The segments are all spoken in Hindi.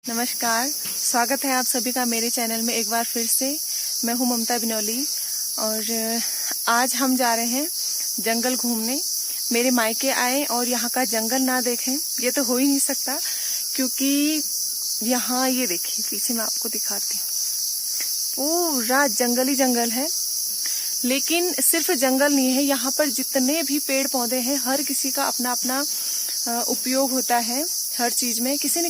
नमस्कार, स्वागत है आप सभी का मेरे चैनल में एक बार फिर से। मैं हूं ममता बिनौली और आज हम जा रहे हैं जंगल घूमने। मेरे मायके आए और यहाँ का जंगल ना देखें ये तो हो ही नहीं सकता, क्योंकि यहाँ ये देखिए पीछे मैं आपको दिखाती हूँ, पूरा जंगल ही जंगल है। लेकिन सिर्फ जंगल नहीं है, यहाँ पर जितने भी पेड़ पौधे हैं हर किसी का अपना अपना उपयोग होता है। हर चीज में किसी न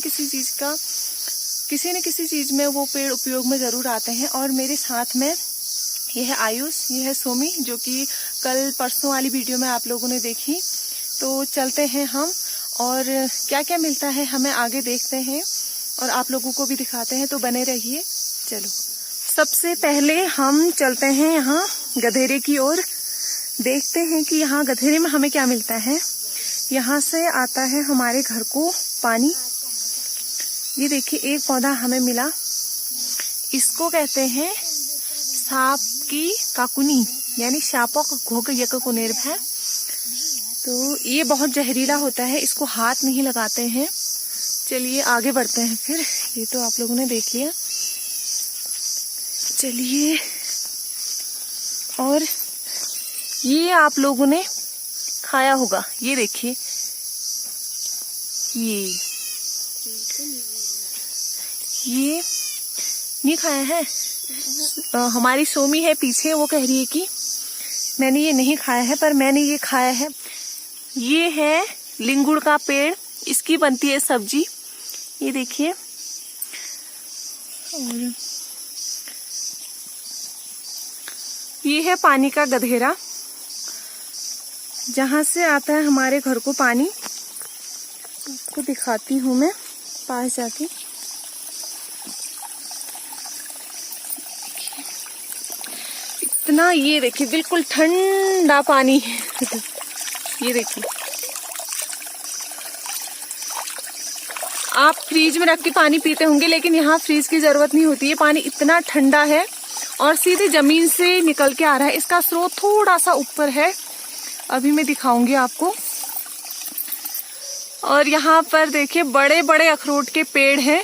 किसी चीज में वो पेड़ उपयोग में जरूर आते हैं। और मेरे साथ में ये है आयुष, ये है सोमी, जो कि कल परसों वाली वीडियो में आप लोगों ने देखी। तो चलते हैं हम और क्या क्या मिलता है हमें आगे देखते हैं और आप लोगों को भी दिखाते हैं, तो बने रहिए। चलो, सबसे पहले हम चलते हैं यहाँ गधेरे की ओर, देखते हैं कि यहाँ गधेरे में हमें क्या मिलता है। यहाँ से आता है हमारे घर को पानी। ये देखिए एक पौधा हमें मिला, इसको कहते हैं सांप की काकुनी, यानी शापक घोक यक कुनेर है। तो ये बहुत जहरीला होता है, इसको हाथ नहीं लगाते हैं। चलिए आगे बढ़ते हैं फिर। ये तो आप लोगों ने देख लिया, चलिए। और ये आप लोगों ने खाया होगा, ये देखिए, ये नहीं खाया है। हमारी सोमी है पीछे, वो कह रही है कि मैंने ये नहीं खाया है, पर मैंने ये खाया है। ये है लिंगुड़ का पेड़, इसकी बनती है सब्जी, ये देखिए। और ये है पानी का गधेरा, जहां से आता है हमारे घर को पानी। आपको दिखाती हूँ मैं पास जाके। इतना, ये देखिए बिल्कुल ठंडा पानी है। ये देखिए, आप फ्रीज में रख के पानी पीते होंगे, लेकिन यहाँ फ्रीज की जरूरत नहीं होती है। पानी इतना ठंडा है और सीधे जमीन से निकल के आ रहा है। इसका स्रोत थोड़ा सा ऊपर है, अभी मैं दिखाऊंगी आपको। और यहाँ पर देखिए बड़े बड़े अखरोट के पेड़ हैं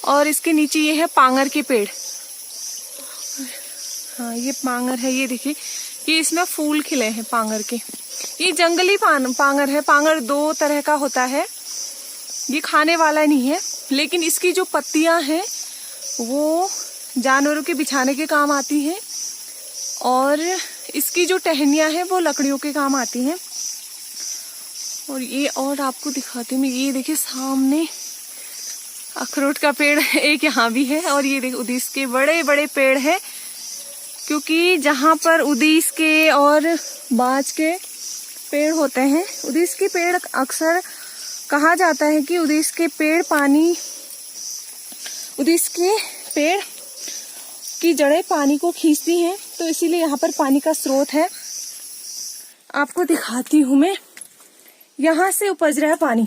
और इसके नीचे ये है पांगर के पेड़। हाँ, ये पांगर है, ये देखिए, ये इसमें फूल खिले हैं पांगर के। ये जंगली पांगर है। पांगर दो तरह का होता है, ये खाने वाला नहीं है, लेकिन इसकी जो पत्तियां हैं वो जानवरों के बिछाने के काम आती हैं और इसकी जो टहनियां हैं वो लकड़ियों के काम आती हैं। और ये और आपको दिखाती हूँ, ये देखिए सामने अखरोट का पेड़ एक यहाँ भी है। और ये देखिए उदीस के बड़े बड़े पेड़ है, क्योंकि जहाँ पर उदीस के और बाज के पेड़ होते हैं, उदीस के पेड़ अक्सर कहा जाता है कि उदीस के पेड़ की जड़ें पानी को खींचती हैं, तो इसीलिए यहाँ पर पानी का स्रोत है। आपको दिखाती हूँ मैं, यहाँ से उपज रहा है पानी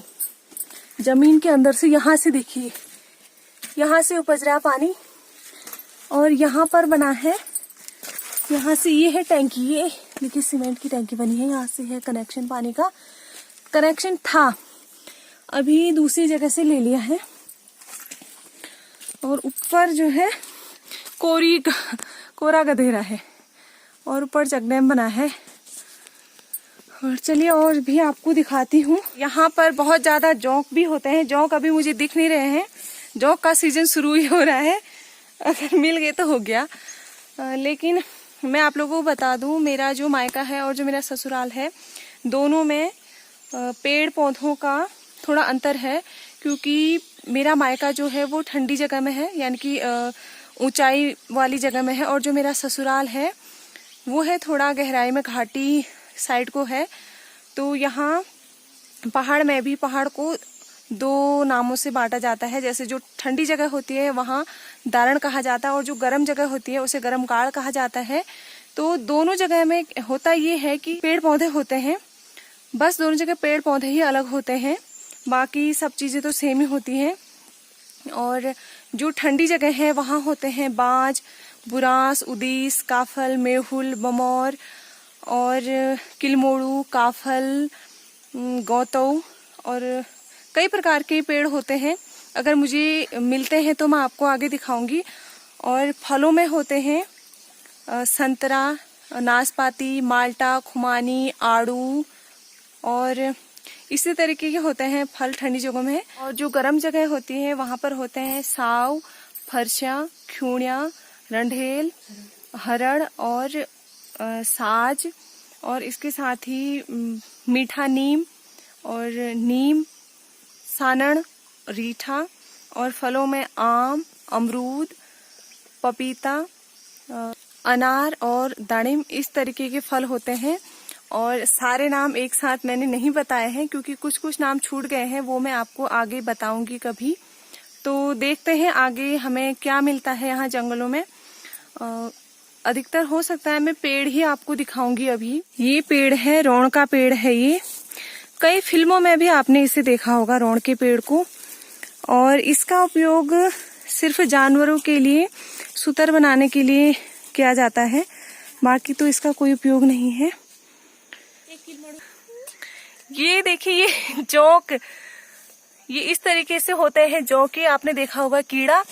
जमीन के अंदर से। यहाँ से देखिए, यहाँ से उपज रहा है पानी और यहाँ पर बना है, यहाँ से ये है टैंकी, ये देखिए सीमेंट की टैंकी बनी है। यहाँ से है कनेक्शन, पानी का कनेक्शन था, अभी दूसरी जगह से ले लिया है। और ऊपर जो है कोरा गधेरा है और ऊपर चेकडैम बना है। और चलिए और भी आपको दिखाती हूँ। यहाँ पर बहुत ज्यादा जौक भी होते हैं। जौक अभी मुझे दिख नहीं रहे हैं, जौक का सीजन शुरू ही हो रहा है, अगर मिल गए तो हो गया। लेकिन मैं आप लोगों को बता दूं, मेरा जो मायका है और जो मेरा ससुराल है, दोनों में पेड़ पौधों का थोड़ा अंतर है। क्योंकि मेरा मायका जो है वो ठंडी जगह में है, यानी कि ऊंचाई वाली जगह में है, और जो मेरा ससुराल है वो है थोड़ा गहराई में, घाटी साइड को है। तो यहाँ पहाड़ में भी, पहाड़ को दो नामों से बांटा जाता है। जैसे जो ठंडी जगह होती है वहाँ दारण कहा जाता है, और जो गर्म जगह होती है उसे गर्म काड़ कहा जाता है। तो दोनों जगह में होता ये है कि पेड़ पौधे होते हैं, बस दोनों जगह पेड़ पौधे ही अलग होते हैं, बाकी सब चीजें तो सेम ही होती हैं। और जो ठंडी जगह है वहाँ होते हैं बाज, बुरांस, उदीस, काफल, मेहुल, बमौर और किलमोड़ू, काफल, गौतऊ और कई प्रकार के पेड़ होते हैं। अगर मुझे मिलते हैं तो मैं आपको आगे दिखाऊंगी। और फलों में होते हैं संतरा, नाशपाती, माल्टा, खुमानी, आड़ू और इसी तरीके के होते हैं फल ठंडी जगहों में। और जो गर्म जगह होती है वहां पर होते हैं साव, फरसा, खूणिया, रंढेल, हरड़ और साज, और इसके साथ ही मीठा नीम और नीम, सानन, रीठा। और फलों में आम, अमरूद, पपीता, अनार और दानिम, इस तरीके के फल होते हैं। और सारे नाम एक साथ मैंने नहीं बताए हैं क्योंकि कुछ कुछ नाम छूट गए हैं, वो मैं आपको आगे बताऊंगी कभी। तो देखते हैं आगे हमें क्या मिलता है यहाँ जंगलों में। अधिकतर हो सकता है मैं पेड़ ही आपको दिखाऊंगी अभी। ये पेड़ है, रोण का पेड़ है ये। कई फिल्मों में भी आपने इसे देखा होगा, रोण के पेड़ को। और इसका उपयोग सिर्फ जानवरों के लिए सूतर बनाने के लिए किया जाता है, बाकी तो इसका कोई उपयोग नहीं है। ये देखिए, ये जोंक, ये इस तरीके से होते हैं जो कि आपने देखा होगा कीड़ा।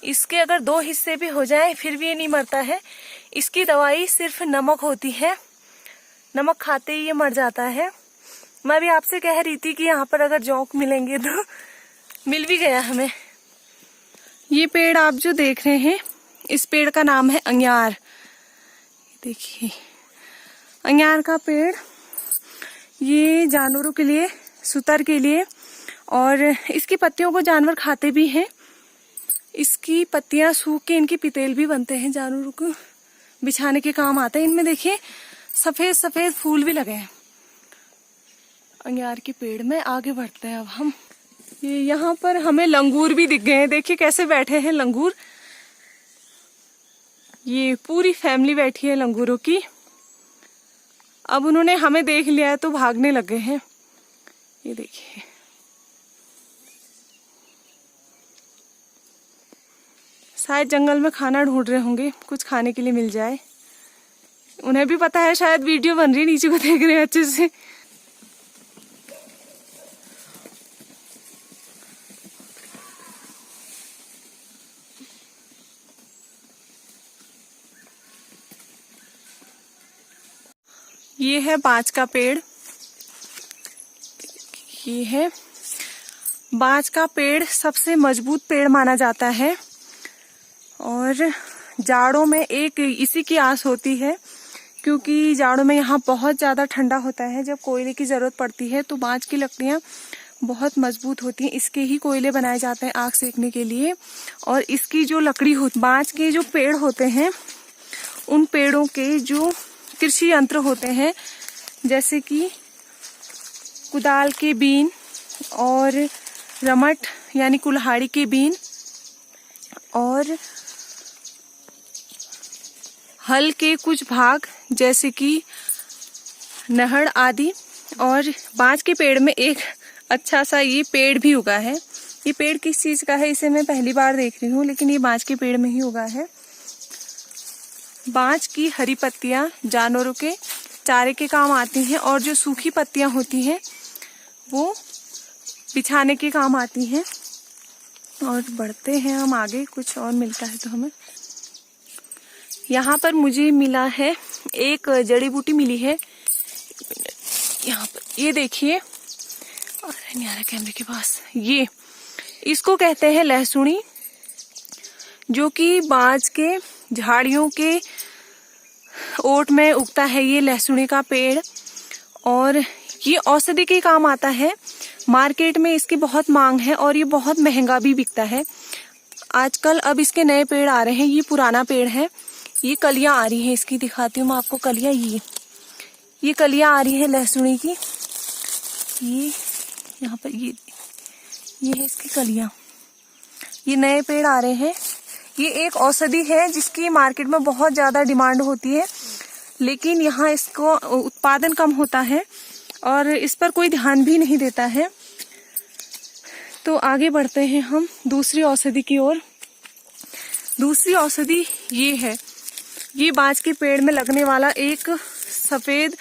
इसके अगर 2 हिस्से भी हो जाएं फिर भी ये नहीं मरता है। इसकी दवाई सिर्फ नमक होती है, नमक खाते ही ये मर जाता है। मैं भी आपसे कह रही थी कि यहाँ पर अगर जोंक मिलेंगे तो मिल भी गया हमें। ये पेड़ आप जो देख रहे हैं, इस पेड़ का नाम है अंग्यार। देखिए, अंग्यार का पेड़, ये जानवरों के लिए, सूतर के लिए, और इसकी पत्तियों को जानवर खाते भी हैं। इसकी पत्तियां सूख के इनकी पितेल भी बनते हैं, जानवरों को बिछाने के काम आते हैं। इनमें देखिए सफेद सफेद फूल भी लगे हैं अंग्यार के पेड़ में। आगे बढ़ते हैं अब हम। ये यहाँ पर हमें लंगूर भी दिख गए हैं, देखिए कैसे बैठे हैं लंगूर। ये पूरी फैमिली बैठी है लंगूरों की। अब उन्होंने हमें देख लिया है तो भागने लगे हैं। ये देखिए, शायद जंगल में खाना ढूंढ रहे होंगे, कुछ खाने के लिए मिल जाए। उन्हें भी पता है शायद वीडियो बन रही है, नीचे को देख रहे हैं अच्छे से। ये है बांज का पेड़। ये है बांज का पेड़, सबसे मजबूत पेड़ माना जाता है। और जाड़ों में एक इसी की आस होती है, क्योंकि जाड़ों में यहाँ बहुत ज्यादा ठंडा होता है। जब कोयले की जरूरत पड़ती है तो बांज की लकड़ियां बहुत मजबूत होती हैं। इसके ही कोयले बनाए जाते हैं आग सेकने के लिए। और इसकी जो लकड़ी होती, बांज के जो पेड़ होते हैं, उन पेड़ों के जो कृषि यंत्र होते हैं, जैसे कि कुदाल के बीन और रमट यानी कुल्हाड़ी के बीन और हल के कुछ भाग जैसे कि नहड़ आदि। और बांज के पेड़ में एक अच्छा सा ये पेड़ भी उगा है। ये पेड़ किस चीज का है इसे मैं पहली बार देख रही हूँ, लेकिन ये बांज के पेड़ में ही उगा है। बांज की हरी पत्तियां जानवरों के चारे के काम आती हैं, और जो सूखी पत्तियां होती हैं वो बिछाने के काम आती हैं। और बढ़ते हैं हम आगे, कुछ और मिलता है तो हमें। यहाँ पर मुझे मिला है, एक जड़ी बूटी मिली है यहाँ पर। ये देखिए, अरे नहीं आ रहा कैमरे के पास। ये इसको कहते हैं लहसुनी, जो कि बांज के झाड़ियों के ओट में उगता है ये लहसुनी का पेड़। और ये औषधि के काम आता है। मार्केट में इसकी बहुत मांग है और ये बहुत महंगा भी बिकता है आजकल। अब इसके नए पेड़ आ रहे हैं, ये पुराना पेड़ है। ये कलियां आ रही हैं इसकी, दिखाती हूँ मैं आपको कलियां। ये कलियां आ रही है लहसुनी की। ये यहाँ पर ये है इसकी कलियां। ये नए पेड़ आ रहे हैं। ये एक औषधि है जिसकी मार्केट में बहुत ज्यादा डिमांड होती है, लेकिन यहाँ इसको उत्पादन कम होता है और इस पर कोई ध्यान भी नहीं देता है। तो आगे बढ़ते हैं हम दूसरी औषधि की ओर। दूसरी औषधि ये है, ये बांज के पेड़ में लगने वाला एक सफेद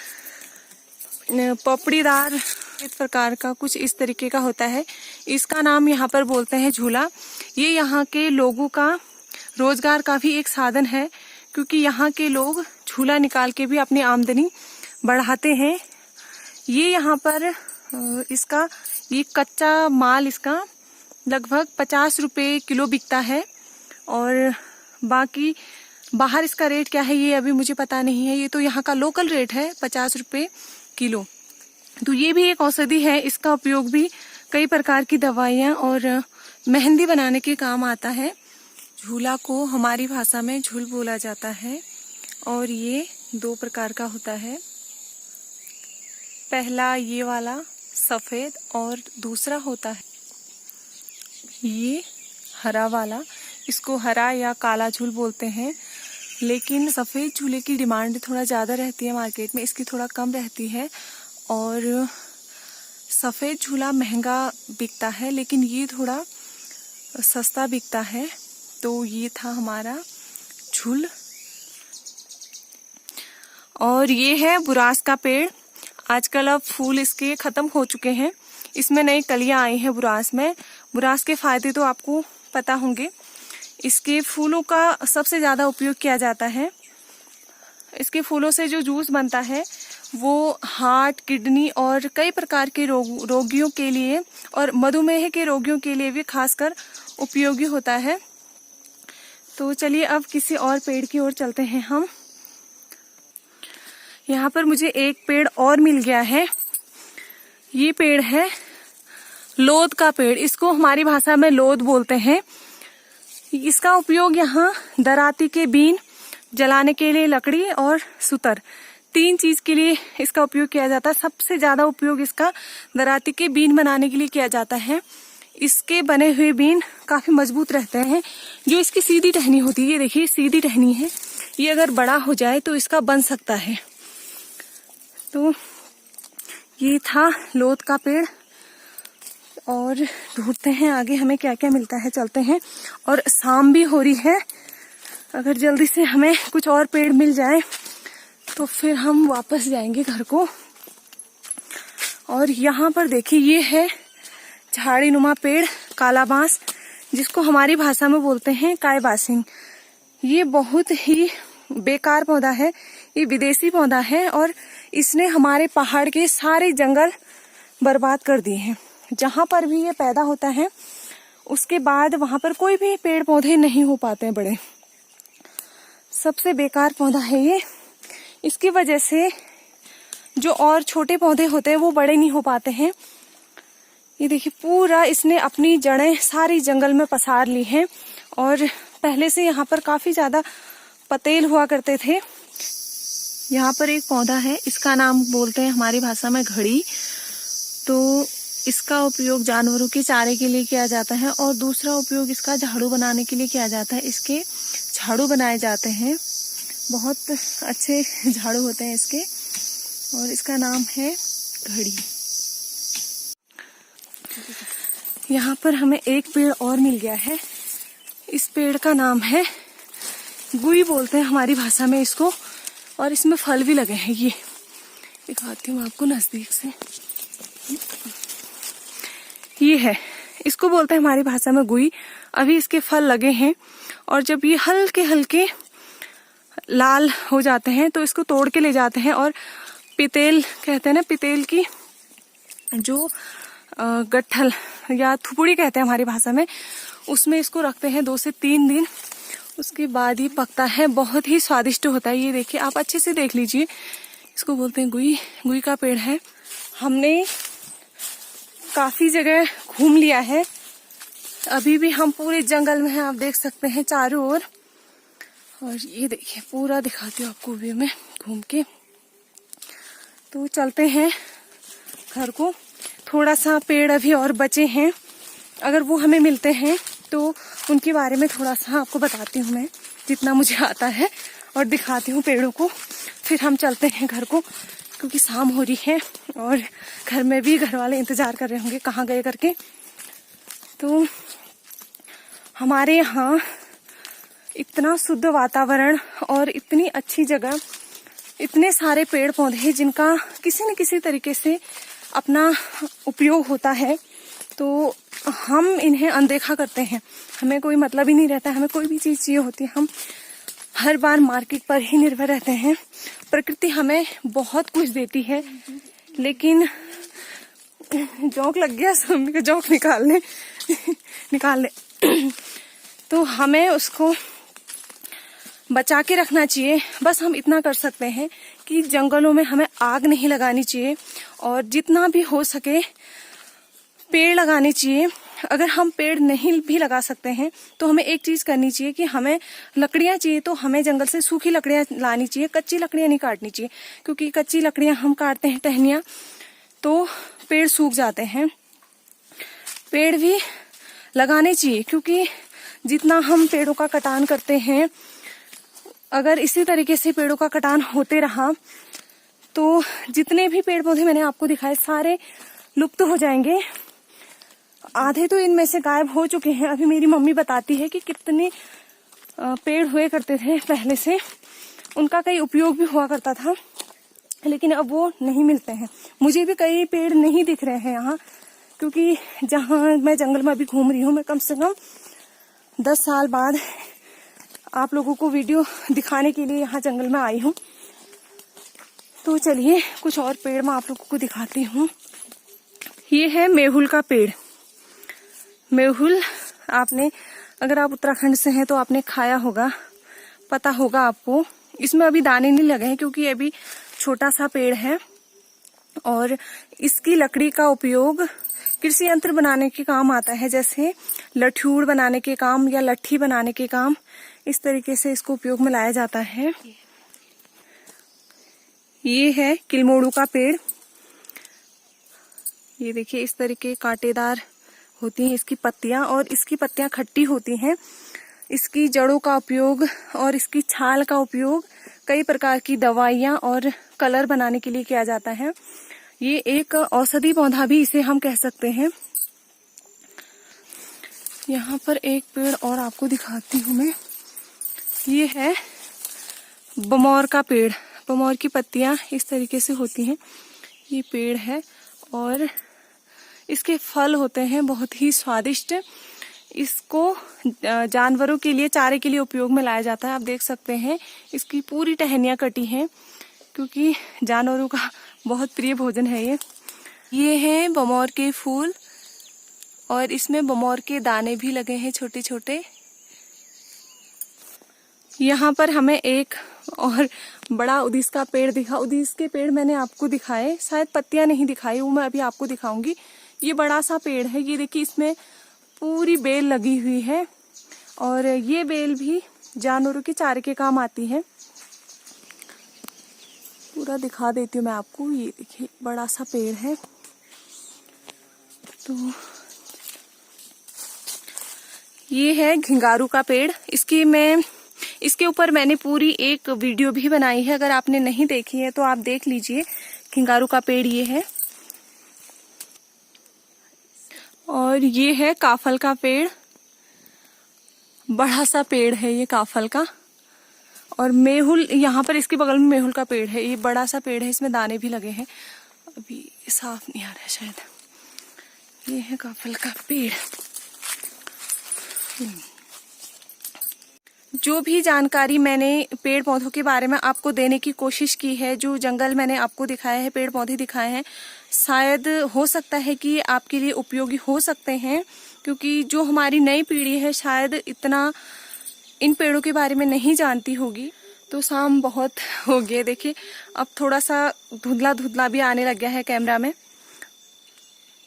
पपड़ीदार इस प्रकार का कुछ इस तरीके का होता है। इसका नाम यहाँ पर बोलते हैं झूला। ये यहाँ के लोगों का रोजगार का भी एक साधन है, क्योंकि यहाँ के लोग झूला निकाल के भी अपनी आमदनी बढ़ाते हैं। ये यहाँ पर इसका ये कच्चा माल इसका लगभग 50 रुपये किलो बिकता है, और बाकी बाहर इसका रेट क्या है ये अभी मुझे पता नहीं है। ये तो यहाँ का लोकल रेट है 50 रुपये किलो। तो ये भी एक औषधि है, इसका उपयोग भी कई प्रकार की दवाइयाँ और मेहंदी बनाने के काम आता है। झूला को हमारी भाषा में झूल बोला जाता है, और ये 2 प्रकार का होता है। पहला ये वाला सफेद, और दूसरा होता है ये हरा वाला। इसको हरा या काला झूल बोलते हैं, लेकिन सफेद झूले की डिमांड थोड़ा ज़्यादा रहती है मार्केट में, इसकी थोड़ा कम रहती है। और सफ़ेद झूला महंगा बिकता है, लेकिन ये थोड़ा सस्ता बिकता है। तो ये था हमारा झूल। और ये है बुरास का पेड़। आजकल अब फूल इसके खत्म हो चुके हैं, इसमें नई कलियां आई हैं बुरास में। बुरास के फायदे तो आपको पता होंगे। इसके फूलों का सबसे ज़्यादा उपयोग किया जाता है। इसके फूलों से जो जूस बनता है वो हार्ट, किडनी और कई प्रकार के रोगियों के लिए और मधुमेह के रोगियों के लिए भी खासकर उपयोगी होता है। तो चलिए अब किसी और पेड़ की ओर चलते हैं हम। यहाँ पर मुझे एक पेड़ और मिल गया है। ये पेड़ है लोद का पेड़। इसको हमारी भाषा में लोद बोलते हैं। इसका उपयोग यहाँ दराती के बीन जलाने के लिए, लकड़ी और सुतर, 3 चीज के लिए इसका उपयोग किया जाता है। सबसे ज्यादा उपयोग इसका दराती के बीन बनाने के लिए किया जाता है। इसके बने हुए बीन काफी मजबूत रहते हैं। जो इसकी सीधी टहनी होती है, ये देखिए सीधी टहनी है, ये अगर बड़ा हो जाए तो इसका बन सकता है। तो ये था लोद का पेड़। और ढूंढते हैं आगे हमें क्या क्या मिलता है, चलते हैं। और शाम भी हो रही है, अगर जल्दी से हमें कुछ और पेड़ मिल जाए तो फिर हम वापस जाएंगे घर को। और यहाँ पर देखिए ये है झाड़ी नुमा पेड़, काला बांस, जिसको हमारी भाषा में बोलते हैं कायबासिंग। ये बहुत ही बेकार पौधा है, ये विदेशी पौधा है, और इसने हमारे पहाड़ के सारे जंगल बर्बाद कर दिए हैं। जहां पर भी ये पैदा होता है उसके बाद वहां पर कोई भी पेड़ पौधे नहीं हो पाते हैं बड़े। सबसे बेकार पौधा है ये। इसकी वजह से जो और छोटे पौधे होते हैं वो बड़े नहीं हो पाते हैं। ये देखिए पूरा इसने अपनी जड़ें सारी जंगल में पसार ली हैं। और पहले से यहाँ पर काफी ज्यादा पतेल हुआ करते थे। यहाँ पर एक पौधा है, इसका नाम बोलते हैं हमारी भाषा में घड़ी। तो इसका उपयोग जानवरों के चारे के लिए किया जाता है, और दूसरा उपयोग इसका झाड़ू बनाने के लिए किया जाता है। इसके झाड़ू बनाए जाते हैं, बहुत अच्छे झाड़ू होते हैं इसके, और इसका नाम है घड़ी। यहाँ पर हमें एक पेड़ और मिल गया है। इस पेड़ का नाम है गुई बोलते हैं हमारी भाषा में इसको, और इसमें फल भी लगे हैं। ये दिखाती हूँ आपको नजदीक से। ये है, इसको बोलते हैं हमारी भाषा में गुई। अभी इसके फल लगे हैं, और जब ये हल्के हल्के लाल हो जाते हैं तो इसको तोड़ के ले जाते हैं, और पितेल कहते हैं ना, पितेल की जो गट्ठल या थुपड़ी कहते हैं हमारी भाषा में, उसमें इसको रखते हैं 2 से 3 दिन। उसके बाद ये पकता है, बहुत ही स्वादिष्ट होता है। ये देखिए आप अच्छे से देख लीजिए, इसको बोलते हैं गुई। गुई का पेड़ है। हमने काफी जगह घूम लिया है, अभी भी हम पूरे जंगल में हैं, आप देख सकते हैं चारों ओर। और ये देखिए पूरा दिखाती हूँ आपको व्यू में घूम के। तो चलते हैं घर को। थोड़ा सा पेड़ अभी और बचे हैं, अगर वो हमें मिलते हैं तो उनके बारे में थोड़ा सा आपको बताती हूँ मैं, जितना मुझे आता है, और दिखाती हूँ पेड़ों को। फिर हम चलते हैं घर को, क्योंकि शाम हो रही है और घर में भी घर वाले इंतजार कर रहे होंगे कहाँ गए करके। तो हमारे यहाँ इतना शुद्ध वातावरण और इतनी अच्छी जगह, इतने सारे पेड़ पौधे जिनका किसी न किसी तरीके से अपना उपयोग होता है तो हम इन्हें अनदेखा करते हैं। हमें कोई मतलब ही नहीं रहता, हमें कोई भी चीज चाहिए होती है, हम हर बार मार्केट पर ही निर्भर रहते हैं। प्रकृति हमें बहुत कुछ देती है, लेकिन जोंक लग गया स्वामी का, जोंक निकाल ले तो हमें उसको बचा के रखना चाहिए। बस हम इतना कर सकते हैं कि जंगलों में हमें आग नहीं लगानी चाहिए और जितना भी हो सके पेड़ लगाने चाहिए। अगर हम पेड़ नहीं भी लगा सकते हैं तो हमें एक चीज करनी चाहिए कि हमें लकड़ियां चाहिए तो हमें जंगल से सूखी लकड़ियां लानी चाहिए, कच्ची लकड़ियां नहीं काटनी चाहिए, क्योंकि कच्ची लकड़ियां हम काटते हैं टहनियां तो पेड़ सूख जाते हैं। पेड़ भी लगाने चाहिए, क्योंकि जितना हम पेड़ों का कटान करते हैं, अगर इसी तरीके से पेड़ों का कटान होते रहा तो जितने भी पेड़ पौधे मैंने आपको दिखाए सारे लुप्त हो जाएंगे। आधे तो इनमें से गायब हो चुके हैं। अभी मेरी मम्मी बताती है कि कितने पेड़ हुए करते थे पहले से, उनका कई उपयोग भी हुआ करता था, लेकिन अब वो नहीं मिलते हैं। मुझे भी कई पेड़ नहीं दिख रहे हैं यहाँ, क्योंकि जहाँ मैं जंगल में अभी घूम रही हूँ, मैं कम से कम 10 साल बाद आप लोगों को वीडियो दिखाने के लिए यहाँ जंगल में आई हूँ। तो चलिए कुछ और पेड़ मैं आप लोगों को दिखाती हूँ। ये है मेहुल का पेड़। मेहुल आपने, अगर आप उत्तराखंड से हैं तो आपने खाया होगा, पता होगा आपको। इसमें अभी दाने नहीं लगे हैं क्योंकि ये अभी छोटा सा पेड़ है और इसकी लकड़ी का उपयोग कृषि यंत्र बनाने के काम आता है, जैसे लठ्यूर बनाने के काम या लट्ठी बनाने के काम। इस तरीके से इसको उपयोग में लाया जाता है। ये है किलमोड़ू का पेड़। ये देखिए इस तरीके कांटेदार होती हैं इसकी पत्तियां, और इसकी पत्तियां खट्टी होती हैं। इसकी जड़ों का उपयोग और इसकी छाल का उपयोग कई प्रकार की दवाइयां और कलर बनाने के लिए किया जाता है। ये एक औषधि पौधा भी इसे हम कह सकते हैं। यहाँ पर एक पेड़ और आपको दिखाती हूँ मैं। ये है बमौर का पेड़। बमौर की पत्तियां इस तरीके से होती हैं। ये पेड़ है और इसके फल होते हैं बहुत ही स्वादिष्ट। इसको जानवरों के लिए, चारे के लिए उपयोग में लाया जाता है। आप देख सकते हैं इसकी पूरी टहनियां कटी हैं, क्योंकि जानवरों का बहुत प्रिय भोजन है ये है बमौर के फूल, और इसमें बमौर के दाने भी लगे हैं छोटे छोटे। यहाँ पर हमें एक और बड़ा उदिस का पेड़ दिखा। उदिस के पेड़ मैंने आपको दिखाए, शायद पत्तियां नहीं दिखाई, वो मैं अभी आपको दिखाऊंगी। ये बड़ा सा पेड़ है, ये देखिए इसमें पूरी बेल लगी हुई है, और ये बेल भी जानवरों के चारे के काम आती है। पूरा दिखा देती हूँ मैं आपको। ये देखिए बड़ा सा पेड़ है। तो ये है घिंगारू का पेड़। इसके ऊपर मैंने पूरी एक वीडियो भी बनाई है, अगर आपने नहीं देखी है तो आप देख लीजिए। घिंगारू का पेड़ ये है। और ये है काफल का पेड़। बड़ा सा पेड़ है ये काफल का। और मेहुल, यहाँ पर इसके बगल में मेहुल का पेड़ है। ये बड़ा सा पेड़ है, इसमें दाने भी लगे हैं। अभी साफ नहीं आ रहा है शायद। ये है काफल का पेड़। जो भी जानकारी मैंने पेड़ पौधों के बारे में आपको देने की कोशिश की है, जो जंगल मैंने आपको दिखाया है, पेड़ पौधे दिखाए हैं, शायद हो सकता है कि आपके लिए उपयोगी हो सकते हैं, क्योंकि जो हमारी नई पीढ़ी है शायद इतना इन पेड़ों के बारे में नहीं जानती होगी। तो शाम बहुत हो गए, देखिए अब थोड़ा सा धुंधला धुंधला भी आने लग गया है कैमरा में,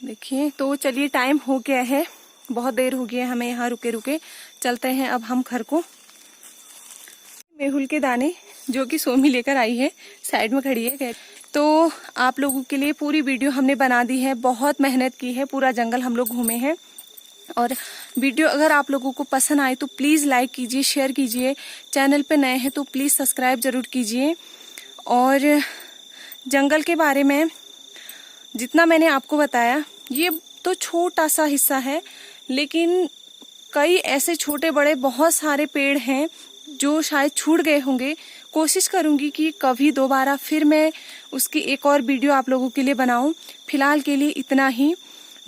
देखिए। तो चलिए टाइम हो गया है, बहुत देर हो गई है हमें यहाँ रुके रुके। चलते हैं अब हम घर को। मेहुल के दाने जो कि सोमी लेकर आई है, साइड में खड़ी है। तो आप लोगों के लिए पूरी वीडियो हमने बना दी है, बहुत मेहनत की है, पूरा जंगल हम लोग घूमे हैं। और वीडियो अगर आप लोगों को पसंद आए तो प्लीज़ लाइक कीजिए, शेयर कीजिए। चैनल पे नए हैं तो प्लीज़ सब्सक्राइब जरूर कीजिए। और जंगल के बारे में जितना मैंने आपको बताया, ये तो छोटा सा हिस्सा है, लेकिन कई ऐसे छोटे बड़े बहुत सारे पेड़ हैं जो शायद छूट गए होंगे, कोशिश करूंगी कि कभी दोबारा फिर मैं उसकी एक और वीडियो आप लोगों के लिए बनाऊं। फिलहाल के लिए इतना ही,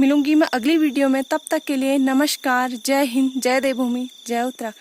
मिलूंगी मैं अगली वीडियो में। तब तक के लिए नमस्कार, जय हिंद, जय देवभूमि, जय उत्तराखंड।